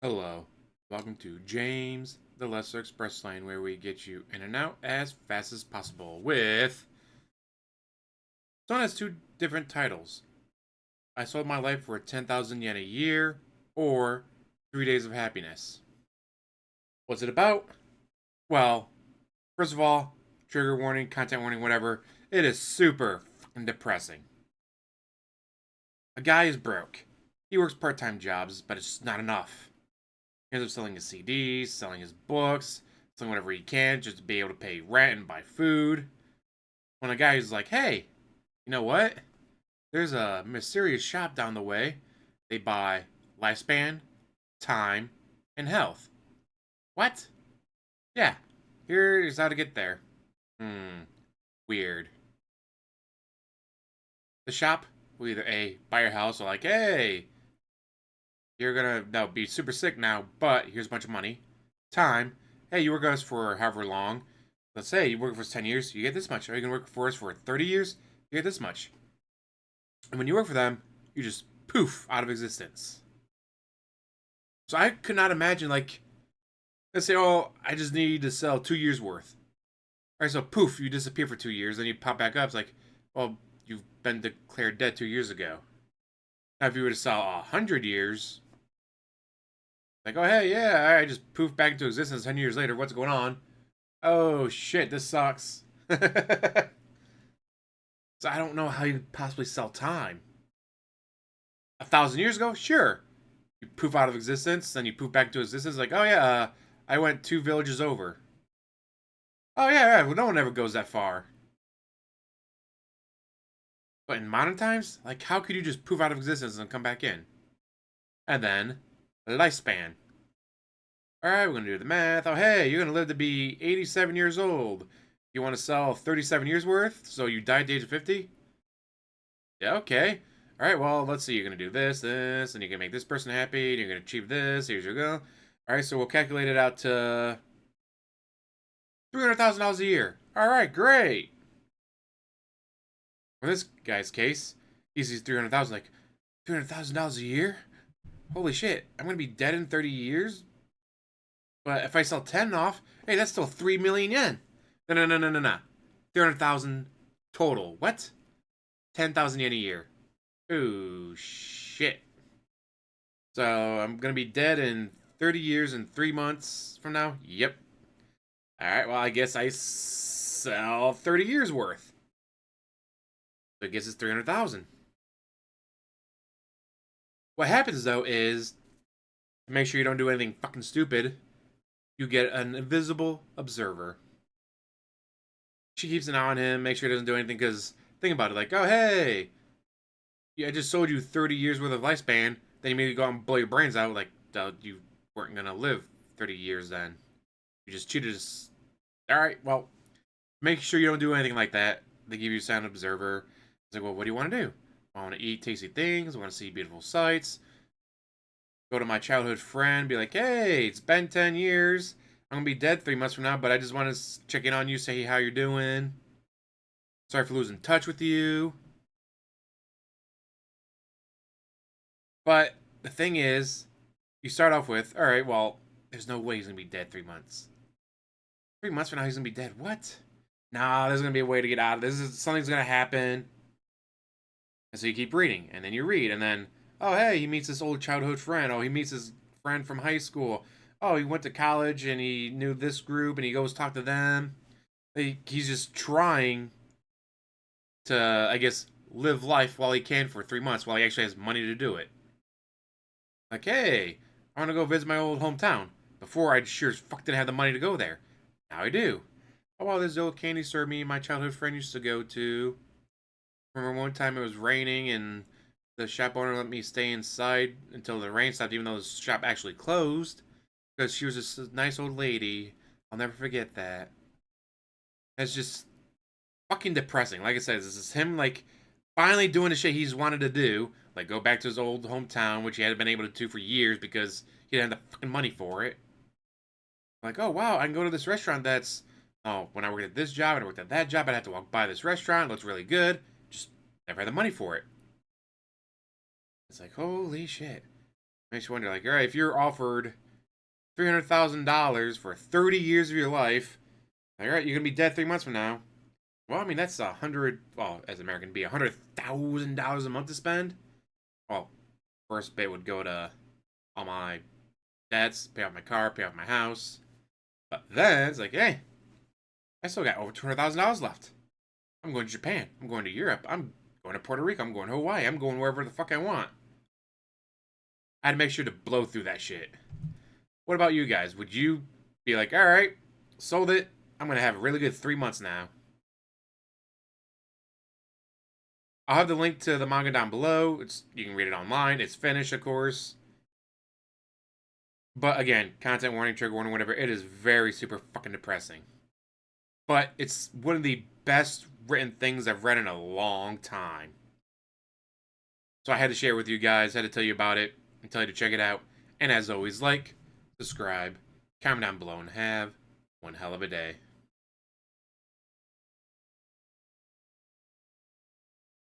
Hello, welcome to James the Lesser Express Lane, where we get you in and out as fast as possible with. This one has two different titles. I sold my life for 10,000 yen a year, or 3 days of happiness. What's it about? Well, first of all, trigger warning, content warning, whatever. It is super fucking depressing. A guy is broke. He works part-time jobs, but it's not enough. He ends up selling his CDs, selling his books, selling whatever he can just to be able to pay rent and buy food. When a guy is like, hey, you know what? There's a mysterious shop down the way. They buy lifespan, time, and health. What? Yeah, here's how to get there. Weird. The shop will either A, buy your house, or like, hey, you're gonna no be super sick now, but here's a bunch of money. Time. Hey, you work with us for however long. Let's say you work for us 10 years, you get this much. Are you gonna work for us for 30 years? You get this much. And when you work for them, you just poof out of existence. So I could not imagine, like, let's say, oh, I just need to sell 2 years worth. All right, so poof, you disappear for 2 years, then you pop back up. It's like, well, you've been declared dead 2 years ago. Now, if you were to sell 100 years, like, oh, hey, yeah, I just poofed back into existence 10 years later. What's going on? Oh, shit, this sucks. So I don't know how you could possibly sell time. 1,000 years ago? Sure. You poof out of existence, then you poof back into existence. Like, oh, yeah, I went 2 villages over. Oh, yeah, well, no one ever goes that far. But in modern times, like, how could you just poof out of existence and come back in? And then, lifespan. Alright, we're going to do the math. Oh, hey, you're going to live to be 87 years old. You want to sell 37 years worth, so you died at the age of 50? Yeah, okay. Alright, well, let's see. You're going to do this, and you're going to make this person happy, and you're going to achieve this. Here's your go. Alright, so we'll calculate it out to $300,000 a year. Alright, great. For this guy's case, he sees 300,000 like, $300,000 a year? Holy shit, I'm going to be dead in 30 years? But if I sell 10 off, hey, that's still 3 million yen. No, no, no, no, no, no. 300,000 total. What? 10,000 yen a year. Oh, shit. So I'm going to be dead in 30 years and 3 months from now? Yep. Alright, well, I guess I sell 30 years worth. So I guess it's 300,000. What happens, though, is to make sure you don't do anything fucking stupid, you get an invisible observer. She keeps an eye on him, make sure he doesn't do anything, because think about it, like, oh, hey, yeah, I just sold you 30 years worth of lifespan, then you maybe go out and blow your brains out, like, you weren't going to live 30 years then. You just cheated us. Alright, well, make sure you don't do anything like that. They give you a silent observer. It's like, well, what do you want to do? I want to eat tasty things, I want to see beautiful sights, go to my childhood friend, be like, hey, it's been 10 years. I'm going to be dead 3 months from now, but I just want to check in on you, say how you're doing. Sorry for losing touch with you. But the thing is, you start off with, all right, well, there's no way he's going to be dead 3 months. 3 months from now, he's going to be dead. What? Nah, there's going to be a way to get out of this. Something's going to happen. And so you keep reading, and then you read, and then, oh, hey, he meets this old childhood friend. Oh, he meets his friend from high school. Oh, he went to college, and he knew this group, and he goes talk to them. He's just trying to, I guess, live life while he can for 3 months, while he actually has money to do it. Like, hey, I want to go visit my old hometown. Before, I sure as fuck didn't have the money to go there. Now I do. Oh, well, there's the old candy store me and my childhood friend used to go to. Remember one time it was raining and the shop owner let me stay inside until the rain stopped, even though the shop actually closed. Because she was just a nice old lady. I'll never forget that. It's just fucking depressing. Like I said, this is him, like, finally doing the shit he's wanted to do. Like, go back to his old hometown, which he hadn't been able to do for years because he didn't have the fucking money for it. Like, oh, wow, I can go to this restaurant that's... Oh, when I worked at this job and I worked at that job, I'd have to walk by this restaurant. It looks really good. Just never had the money for it. It's like, holy shit. Makes you wonder, like, all right, if you're offered $300,000 for 30 years of your life, all right, you're gonna be dead 3 months from now. Well, I mean, that's well, as American, be $100,000 a month to spend. Well, first bit would go to all my debts, pay off my car, pay off my house. But then it's like, hey, I still got over $200,000 left. I'm going to Japan. I'm going to Europe. I'm going to Puerto Rico. I'm going to Hawaii. I'm going wherever the fuck I want. I had to make sure to blow through that shit. What about you guys? Would you be like, all right, sold it. I'm going to have a really good 3 months now. I'll have the link to the manga down below. You can read it online. It's finished, of course. But again, content warning, trigger warning, whatever. It is very super fucking depressing. But it's one of the best written things I've read in a long time. So I had to share it with you guys. I had to tell you about it and tell you to check it out. And as always, like, subscribe, comment down below, and have one hell of a day.